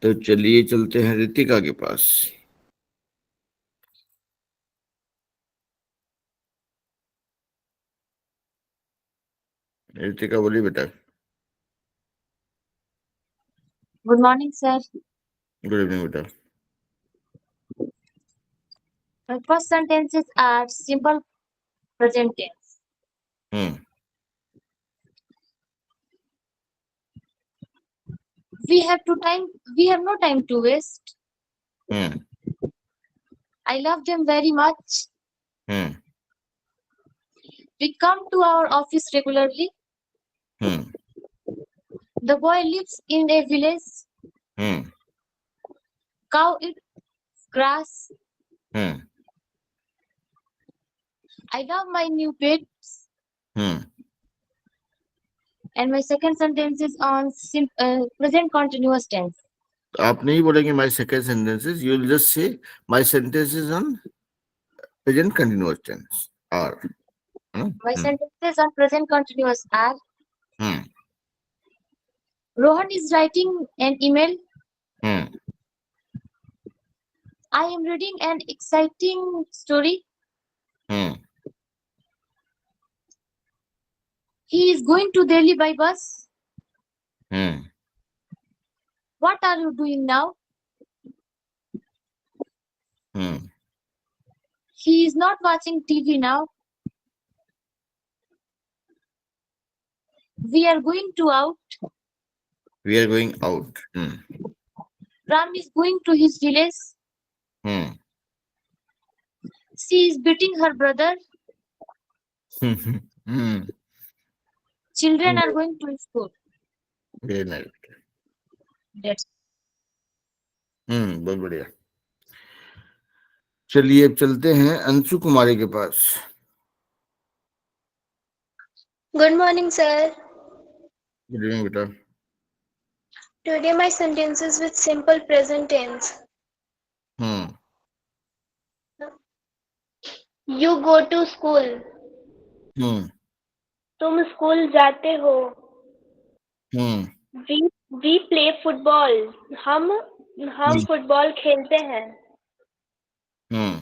तो चलिए चलते हैं रितिका के पास। रितिका बोलिए बेटा। Good morning, sir. Good evening बेटा। My first sentences are simple present tense. Hmm. We have no time to waste. Hmm. I love them very much. Hmm. We come to our office regularly. Hmm. The boy lives in a village. Hmm. Cow eats grass. Hmm. I love my new pets. Hmm. And my second sentence is on present continuous tense. आप नहीं बोलेंगे my second sentences, you will just say my sentences on present continuous tense are. My sentences on present continuous are, Hmm. Rohan is writing an email. Hmm. I am reading an exciting story. Hmm. He is going to Delhi by bus. Hmm. What are you doing now? Hmm. He is not watching TV now. We are going out. We are going out. Hmm. Ram is going to his village. Hmm. She is beating her brother. Hmm. Children are going to school. Very nice. That's बहुत बढ़िया। चलिए अब चलते हैं अंशु कुमारी के पास। Good morning, sir. Good evening बेटा। Today my sentences with simple present tense. Hmm. You go to school. Hmm. तुम school जाते हो। Hmm. We play football. हम फुटबॉल खेलते हैं। Hmm.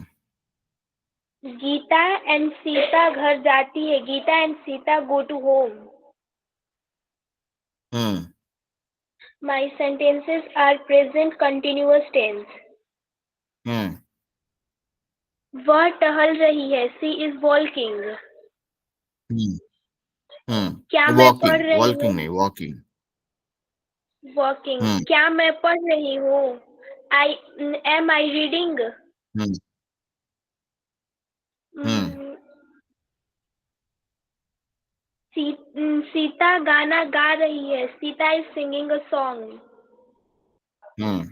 गीता एंड सीता घर जाती है। Geeta and Sita go to home. Hmm. My sentences are present continuous tense. Hmm. वह टहल रही है। She is walking. Hmm. Hmm. क्या मैं Walking. पढ़ रही Walking हूँ? नहीं, walking. Walking. Hmm. क्या मैं पढ़ रही हूँ? Am I reading? Hmm. Hmm. Sita गाना गा रही है। Sita is singing a song. Hmm.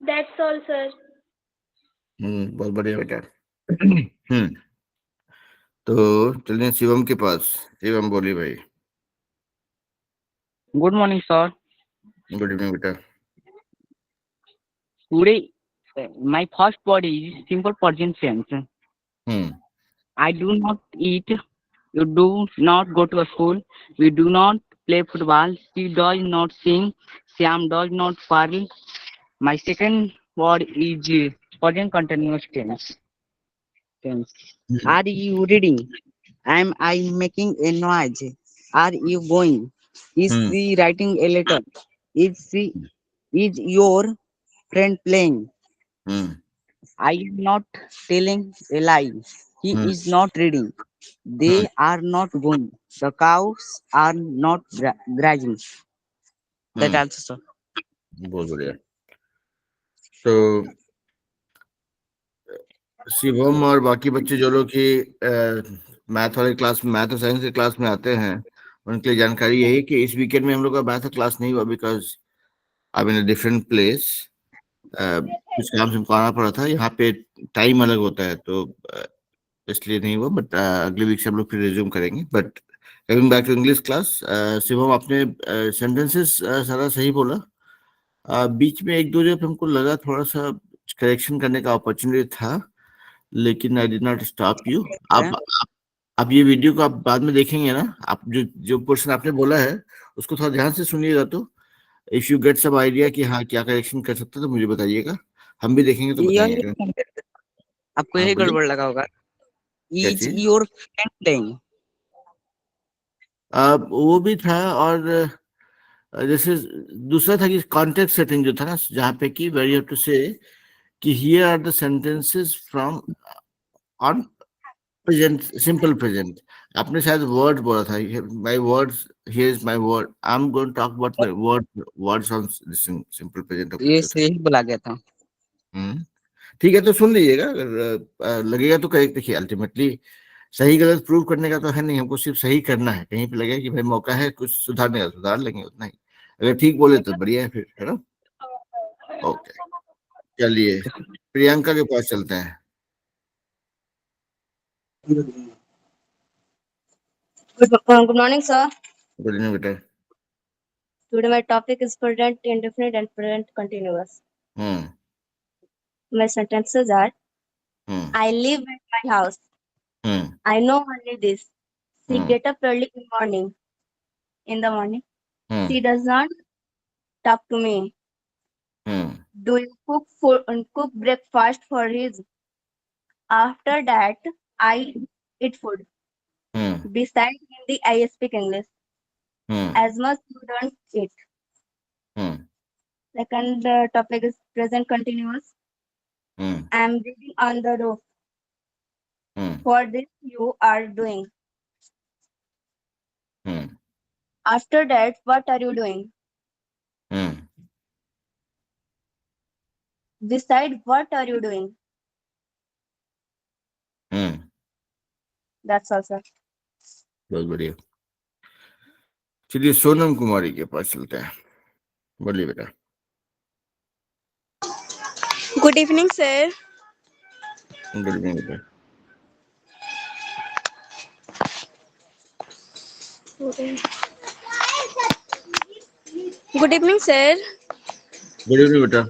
That's all, sir. बहुत बढ़िया बेटा। तो चलिए शिवम के पास। शिवम बोलिए भाई। Good morning, sir. Good evening बेटा। Today, my first word is simple present tense. Hmm. I do not eat. You do not go to school. We do not play football. She does not sing. Sam does not parle. My second word is present continuous tense. Are you reading? Am I making a noise? Are you going? Is Hmm. she writing a letter? Is your friend playing? Hmm. I am not telling a lie. He Hmm. is not reading. They are not going. The cows are not grazing. That also, sir. बहुत बढ़िया। तो शिवम और बाकी बच्चे जो लोग कि math वाले क्लास में, मैथ और साइंस के क्लास में आते हैं, उनके लिए जानकारी यही कि इस वीकेंड में हम लोग का मैथ क्लास नहीं हुआ because I in a different place. कुछ काम से हमको आना पड़ा था, यहाँ पे टाइम अलग होता है तो इसलिए नहीं हुआ, बट अगले वीक से हम लोग फिर रिज्यूम करेंगे। But coming back to English class, Shivam आपने सेंटेंसेस सारा सही बोला। बीच में एक दो जगह पे हमको लगा थोड़ा सा करेक्शन करने का अपॉर्चुनिटी था, लेकिन I did not stop you. आप ये वीडियो को आप बाद में देखेंगे ना, आप जो जो पोर्शन आपने बोला है उसको थोड़ा ध्यान से सुनिएगा, तो इफ यू गेट सब आइडिया कि हाँ क्या करेक्शन कर सकते हैं तो मुझे बताइएगा, हम भी देखेंगे तो बताएंगे। आपको हाँ यही बोलिए। गड़बड़ लगा होगा। क्या इज चीज? Your friend playing? वो भी था, और जैसे दूसरा था कि कॉन्टेक्स्ट सेटिंग जो था ना, जहाँ पे कि where you have to say कि here are the sentences from on present, simple present. आपने शायद वर्ड बोला था, my words, here is my word, I am going to talk about my words on simple present. ये सही बोला गया था। ठीक है, तो सुन लीजिएगा, अगर लगेगा तो करेक्ट। देखिए अल्टीमेटली सही गलत प्रूव करने का तो है नहीं, हमको सिर्फ सही करना है। कहीं पे लगे कि भाई मौका है कुछ सुधारने का, सुधार लेंगे, उतना ही। अगर ठीक बोले तो बढ़िया है फिर, है ना। ओके, चलिए प्रियंका के पास चलते हैं। Good morning, sir. Good evening बेटा। Today my topic is present indefinite and present continuous. My sentences are: I live at my house. I know only this. She get up early in the morning. She does not talk to me. Do you cook breakfast for his? After that, I eat food. Beside Hindi, I speak English. As much you don't eat. Second topic is present continuous. I am reading on the roof. For this you are doing. After that, what are you doing? Beside, what are you doing? That's all, sir. बहुत बढ़िया। चलिए सोनम कुमारी के पास चलते हैं। बोलिए बेटा। Good evening, sir. Good evening बेटा। Good evening, sir. Good evening बेटा।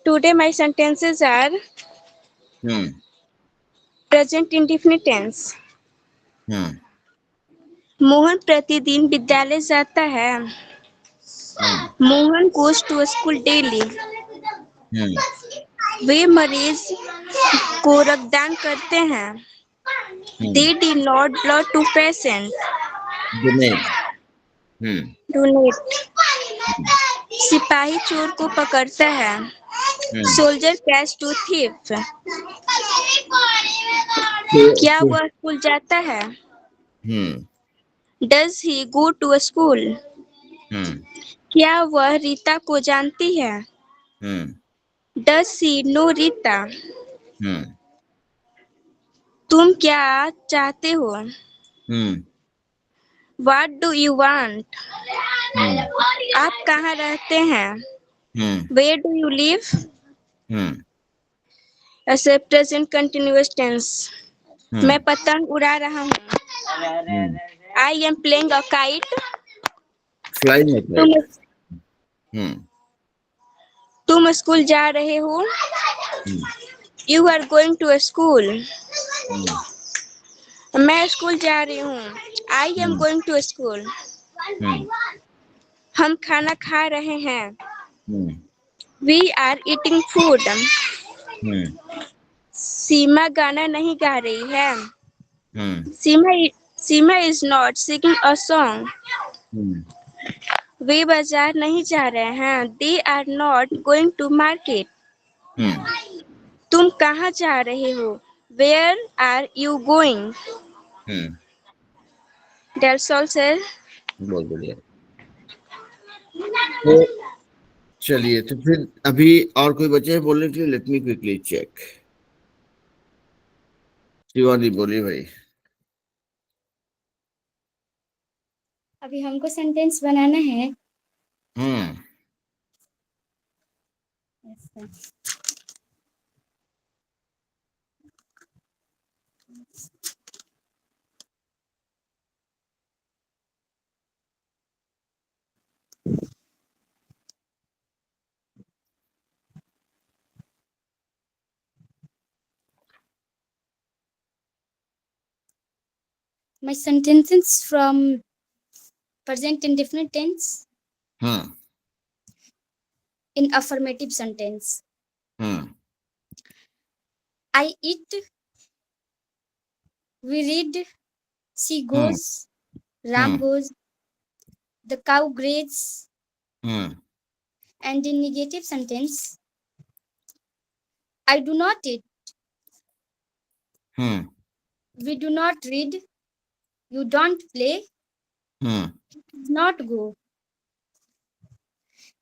Today my sentences are present indefinite tense. Mohan प्रतिदिन विद्यालय जाता है. Mohan goes to school daily. वे मरीज को रक्तदान करते हैं. They did not blood to patient. Donate. सिपाही चोर को पकड़ता है. Soldier catch to thief. क्या वह स्कूल जाता है? Does he go to school? क्या वह रीता को जानती है? Does she know Rita? तुम क्या चाहते हो? What do you want? आप कहाँ रहते हैं? Where do you live? ऐसे present continuous tense. मैं पतंग उड़ा रहा हूँ. I am playing a kite. Flying a kite. तुम स्कूल जा रहे हो? You are going to school. मैं स्कूल जा रही हूँ. I am going to school. हम खाना खा रहे हैं. We are eating food. सीमा गाना नहीं गा रही है. सीमा is not singing a song. वे बाजार नहीं जा रहे हैं. They are not going to market. तुम कहाँ जा रहे हो? Where are you going? That's all, sir. बहुत बढ़िया। तो चलिए, तो फिर अभी और कोई बचे हैं बोलने के लिए? Let me quickly check. Shivani बोलिए भाई। अभी हमको सेंटेंस बनाना है। हम्म My sentences from present indefinite tense hmm in affirmative sentence. Hmm I eat, we read, she hmm goes, Ram goes, the cow grazes, hmm and in negative sentence, I do not eat, hmm we do not read, you don't play, hmm he does not go.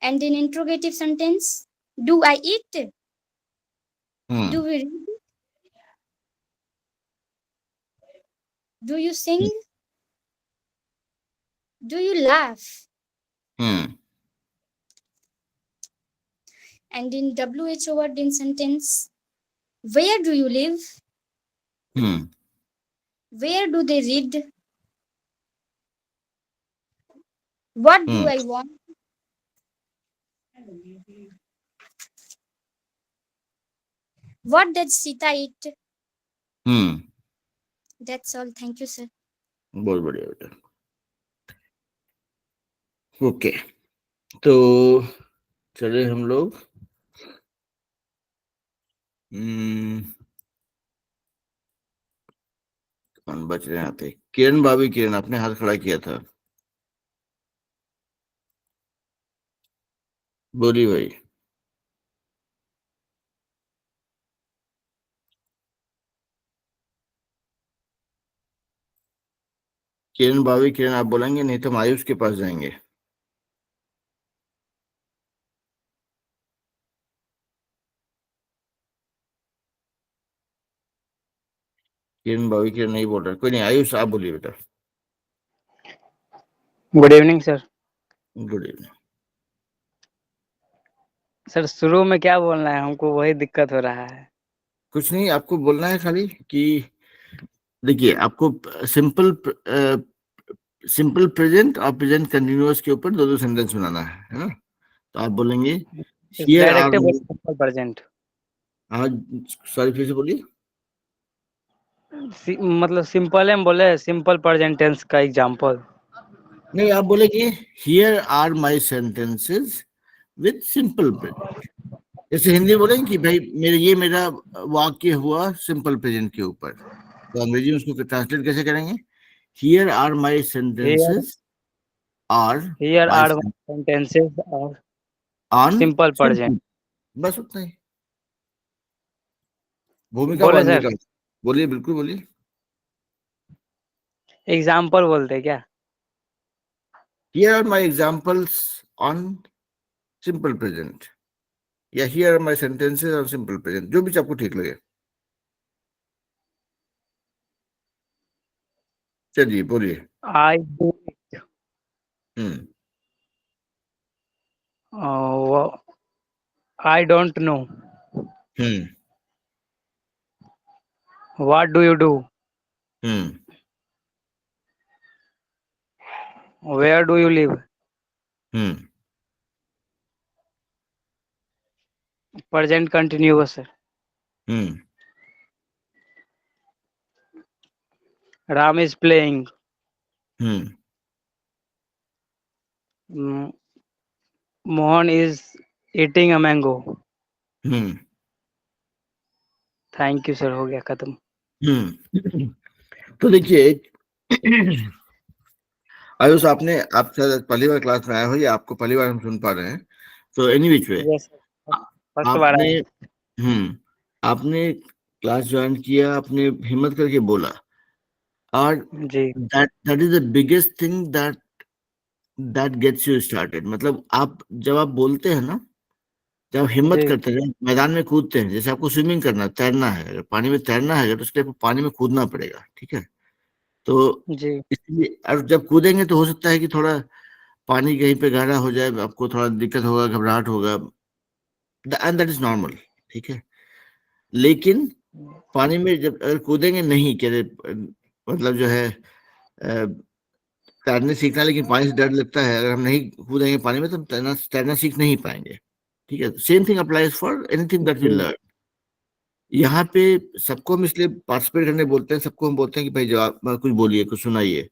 And in interrogative sentence, do I eat? Do hmm we read? Do you sing? Do you laugh? Hmm And in WHO word in sentence, where do you live? Hmm Where do they read? What do hmm I want? What does Sita eat? Hmm That's all. Thank you, sir. बहुत बढ़िया बेटा। Okay, तो चले हम लोग कौन बच रहे हैं आते? किरण भाभी, किरण आपने हाथ खड़ा किया था, बोली भाई। किरण भाभी, किरण आप बोलेंगे, नहीं तो हम आयुष के पास जाएंगे। किरण भाभी, किरण नहीं बोल रहा, कोई नहीं, आयुष आप बोलिए बेटा। Good evening sir. Good evening sir शुरू में क्या बोलना है, हमको वही दिक्कत हो रहा है। कुछ नहीं, आपको बोलना है खाली कि देखिए, आपको सिंपल प्रेजेंट और प्रेजेंट कंटिन्यूअस के ऊपर दो दो सेंटेंस बनाना है ना? तो आप बोलेंगे here are, direct simple present, sorry फिर से बोलिए। मतलब सिंपल हम बोले, सिंपल प्रेजेंट टेंस का एग्जांपल। नहीं, आप बोलेंगे here are my sentences with simple present. जैसे हिंदी में बोलेंगे कि भाई मेरा वाक्य हुआ सिंपल प्रेजेंट के ऊपर, तो अंग्रेजी में उसको ट्रांसलेट कैसे करेंगे? Here are my sentences are here my are sentences और ऑन सिंपल प्रेजेंट। बस उतना ही। भूमिका बोले बांधने सर, का, बोलिए, बिल्कुल बोलिए। एग्जांपल बोलते क्या? Here are my examples on simple present, या here are my sentences on simple present, जो भी आपको ठीक लगे। चलिए बोलिए। I do, I don't know, what do you do, where do you live, present continuous है। Ram is playing, Mohan is eating a mango. Thank you sir, हो गया खत्म। तो देखिए, आयुष आप शायद पहली बार क्लास में आए हो या आपको पहली बार हम सुन पा रहे हैं, तो एनी विच वे आपने आपने क्लास ज्वाइन किया, आपने हिम्मत करके बोला, और that is the biggest thing that gets you started. मतलब आप जब आप बोलते हैं ना, जब हिम्मत करते हैं, मैदान में कूदते हैं, जैसे आपको स्विमिंग करना, तैरना है, अगर पानी में तैरना है तो उसके लिए पानी में कूदना पड़ेगा, ठीक है? तो जी इसलिए और जब कूदेंगे तो हो सकता है कि थोड़ा पानी कहीं पे गहरा हो जाए, आपको थोड़ा दिक्कत होगा, घबराहट होगा, एंड दैट इज नॉर्मल, ठीक है। लेकिन पानी में जब अगर कूदेंगे नहीं, कह रहे मतलब जो है तैरने सीखना, लेकिन पानी से डर लगता है, अगर हम नहीं कूदेंगे पानी में तो हम तैरना तैरना सीख नहीं पाएंगे, ठीक है। Same thing applies for anything that we learn. यहाँ पे सबको हम इसलिए पार्टिसिपेट करने बोलते हैं, सबको हम बोलते हैं कि भाई जवाब कुछ बोलिए, कुछ सुनाइए,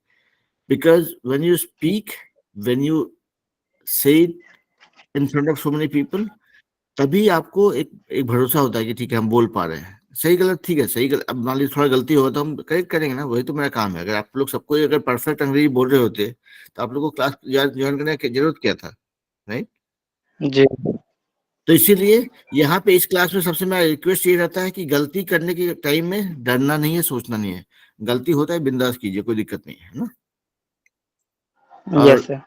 because when you speak, when you say in front of so many people, तभी आपको एक भरोसा होता है कि ठीक है हम बोल पा रहे हैं। सही गलत ठीक है, सही गलत, अब मान लीजिए थोड़ा गलती हो तो हम करेक्ट करेंगे ना, वही तो मेरा काम है। अगर आप लोग सबको अगर परफेक्ट अंग्रेजी बोल रहे होते तो आप लोगों को क्लास ज्वाइन करने की जरूरत क्या था, राइट। जी तो इसीलिए यहाँ पे इस क्लास में सबसे मेरा रिक्वेस्ट ये रहता है कि गलती करने के टाइम में डरना नहीं है, सोचना नहीं है। गलती होता है बिंदास कीजिए, कोई दिक्कत नहीं है ना। और यस सर।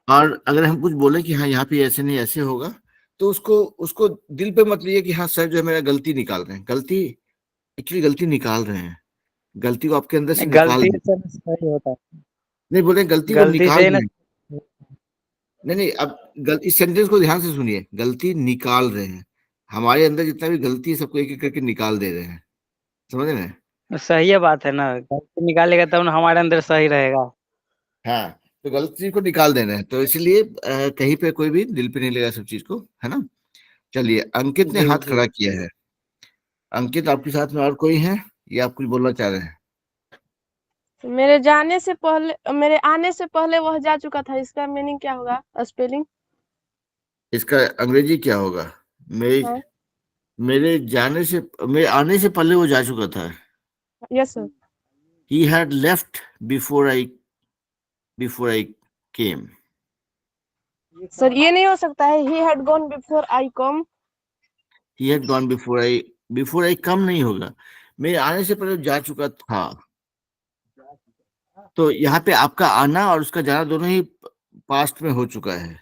और अगर हम कुछ बोले कि हाँ यहाँ पे ऐसे नहीं ऐसे होगा, तो उसको उसको दिल पे मत लीजिए कि हाँ सर जो है मेरा गलती निकाल रहे हैं। गलती एक्चुअली गलती निकाल रहे हैं, गलती को आपके अंदर से निकाल गलती दें। सर सही होता है, नहीं बोले गलती को गलती निकाल से रहे ना। हैं। नहीं नहीं, अब इस सेंटेंस को ध्यान से सुनिए, गलती निकाल रहे हैं। हमारे अंदर जितना भी गलती है सबको एक एक करके निकाल दे रहे हैं, समझ रहे हैं। सही है बात है ना, गलती निकालेगा तब ना हमारे अंदर सही रहेगा। हाँ, तो गलती को निकाल देना है, तो इसलिए कहीं पे कोई भी दिल पे नहीं लेगा सब चीज को, है ना। चलिए, अंकित ने जी हाथ खड़ा किया है। अंकित, आपके साथ में और कोई है या आप कुछ बोलना चाह रहे हैं? मेरे जाने से पहले, मेरे आने से पहले वह जा चुका था, इसका मीनिंग क्या होगा? स्पेलिंग? इसका अंग्रेजी क्या होगा? मेरे हाँ, मेरे जाने से, मेरे आने से पहले वो जा चुका था। Yes sir. He had left before I came. Sir ये नहीं हो सकता है he had gone before I come? He had gone before I come नहीं होगा, मेरे आने से पहले वो जा चुका था। तो यहाँ पे आपका आना और उसका जाना दोनों ही पास्ट में हो चुका है,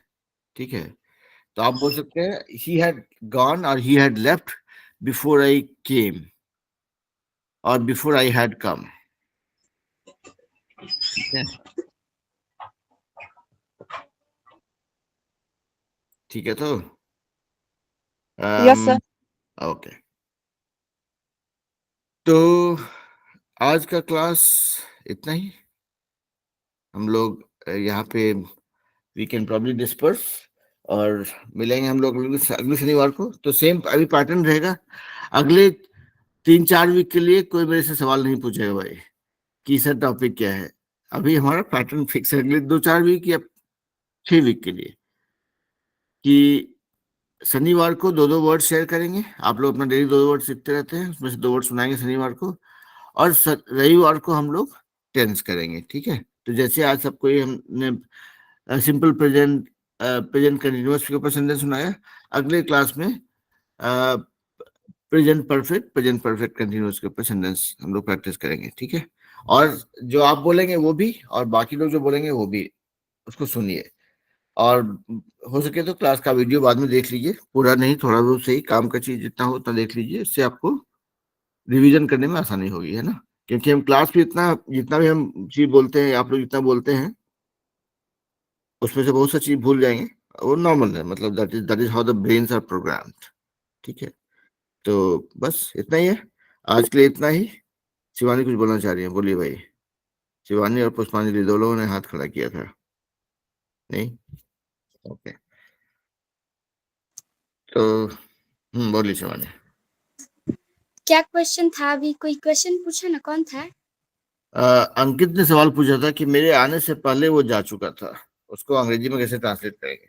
ठीक है। तो आप बोल सकते हैं he had gone और he had left before I came और before I had come, ठीक है। ठीक है, तो यस सर। ओके। तो आज का क्लास इतना ही। हम लोग यहाँ पे वी कैन प्रॉब्ली डिस्पर्स और मिलेंगे हम लोग अगले शनिवार को। तो सेम अभी पैटर्न रहेगा, अगले 3-4 वीक के लिए कोई मेरे से सवाल नहीं पूछेगा भाई कि सर टॉपिक क्या है। अभी हमारा पैटर्न फिक्स है अगले 2-4 वीक या 6 वीक के लिए, कि शनिवार को 2-2 वर्ड शेयर करेंगे। आप लोग अपना डेली 2 वर्ड सीखते रहते हैं, उसमें से 2 वर्ड सुनाएंगे शनिवार को, और रविवार को हम लोग टेंस करेंगे, ठीक है। तो जैसे आज सबको हमने सिंपल प्रेजेंट प्रेजेंट कंटिन्यूअस के ऊपर सेंटेंस सुनाया, अगले क्लास में प्रेजेंट परफेक्ट कंटिन्यूअस के ऊपर सेंटेंस हम लोग प्रैक्टिस करेंगे, ठीक है। और जो आप बोलेंगे वो भी, और बाकी लोग जो बोलेंगे वो भी, उसको सुनिए। और हो सके तो क्लास का वीडियो बाद में देख लीजिए, पूरा नहीं, थोड़ा बहुत सही, काम का चीज जितना हो उतना देख लीजिए, इससे आपको रिवीजन करने में आसानी होगी, है ना। क्योंकि हम क्लास में इतना, जितना भी हम चीज बोलते हैं, आप लोग जितना बोलते हैं, उसमें से बहुत सा चीज भूल जाएंगे, वो नॉर्मल है, मतलब that is how the brains are programmed, ठीक है। तो बस इतना ही है आज के लिए, इतना ही। शिवानी कुछ बोलना चाह रही है, बोलिए भाई। शिवानी और पुष्पांजलि 2 लोगों ने हाथ खड़ा किया था, नहीं? ओके, तो बोलिए शिवानी। क्या क्वेश्चन था? अभी कोई क्वेश्चन पूछा ना, कौन था? अंकित ने सवाल पूछा था कि मेरे आने से पहले वो जा चुका था, उसको अंग्रेजी में कैसे ट्रांसलेट करेंगे?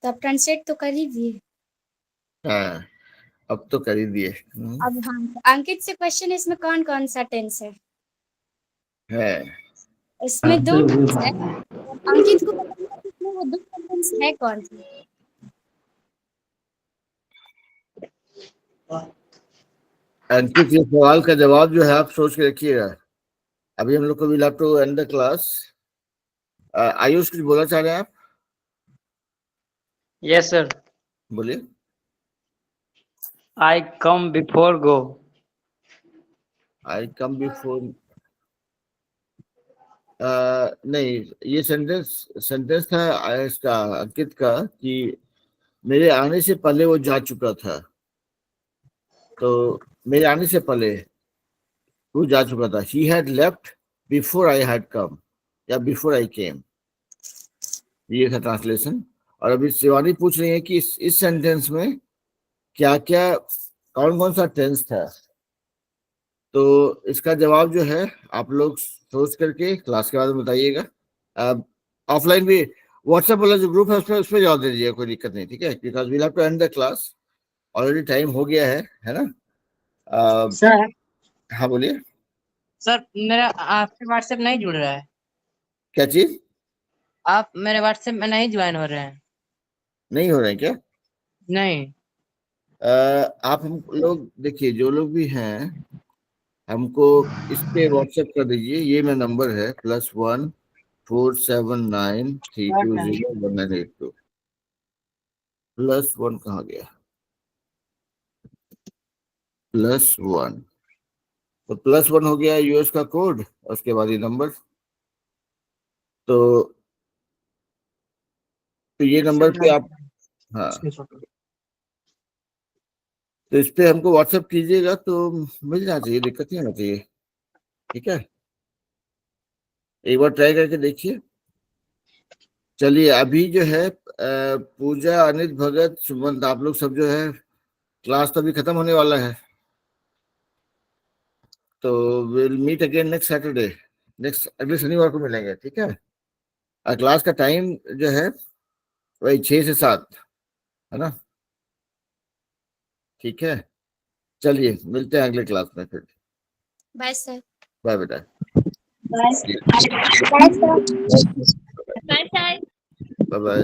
तो आप ट्रांसलेट तो कर ही दिए। हाँ, अब तो कर ही दिए। अब हाँ, अंकित से क्वेश्चन है, इसमें कौन कौन सा टेंस है? इसमें 2 टेंस है, अंकित को बताना है इसमें वो 2 टेंस है कौन सा? अंकित, ये सवाल का जवाब जो है आप सोच के रखिएगा। अभी हम लोग को will have to end the class. Ayush कुछ बोलना चाह रहे हैं आप? Yes sir. बोलिए। I come before go. I come before, नहीं, ये सेंटेंस था इसका अंकित का कि मेरे आने से पहले वो जा चुका था। तो मेरे आने से पहले वो जा चुका था। He had left before I had come या before I came, ये था ट्रांसलेशन। और अभी शिवानी पूछ रही है कि इस सेंटेंस में क्या क्या कौन कौन सा टेंस था। तो इसका जवाब जो है आप लोग सोच करके क्लास के बाद में बताइएगा। ऑफलाइन भी व्हाट्सएप वाला जो ग्रुप है उसमें जवाब दे दीजिएगा, कोई दिक्कत नहीं, ठीक है, because we'll have to end the class, already time हो गया है ना। सर, हाँ बोलिए। सर मेरा आपसे व्हाट्सएप नहीं जुड़ रहा है। क्या चीज? आप मेरे व्हाट्सएप में नहीं ज्वाइन हो रहे हैं। नहीं हो रहे हैं क्या? नहीं। आप हम लोग देखिए, जो लोग भी हैं हमको इस पे व्हाट्सएप कर दीजिए। ये मेरा नंबर है +1 479 320 1982। +1 कहाँ गया? +1, तो +1 हो गया यूएस का कोड, उसके बाद ये नंबर। तो ये नंबर पे आप, हाँ, तो इस पे हमको व्हाट्सएप कीजिएगा तो मिल जाना चाहिए, दिक्कत नहीं होना चाहिए, ठीक है। एक बार ट्राई करके देखिए। चलिए, अभी जो है पूजा, अनित, भगत, सुमंत, आप लोग सब जो है, क्लास तो अभी खत्म होने वाला है। तो will meet again next Saturday, next अगले शनिवार को मिलेंगे, ठीक है। और क्लास का टाइम जो है वही 6 से 7 है ना, ठीक है। चलिए मिलते हैं अगले क्लास में फिर। Bye sir. बाय बेटा। Bye, sir. Bye bye.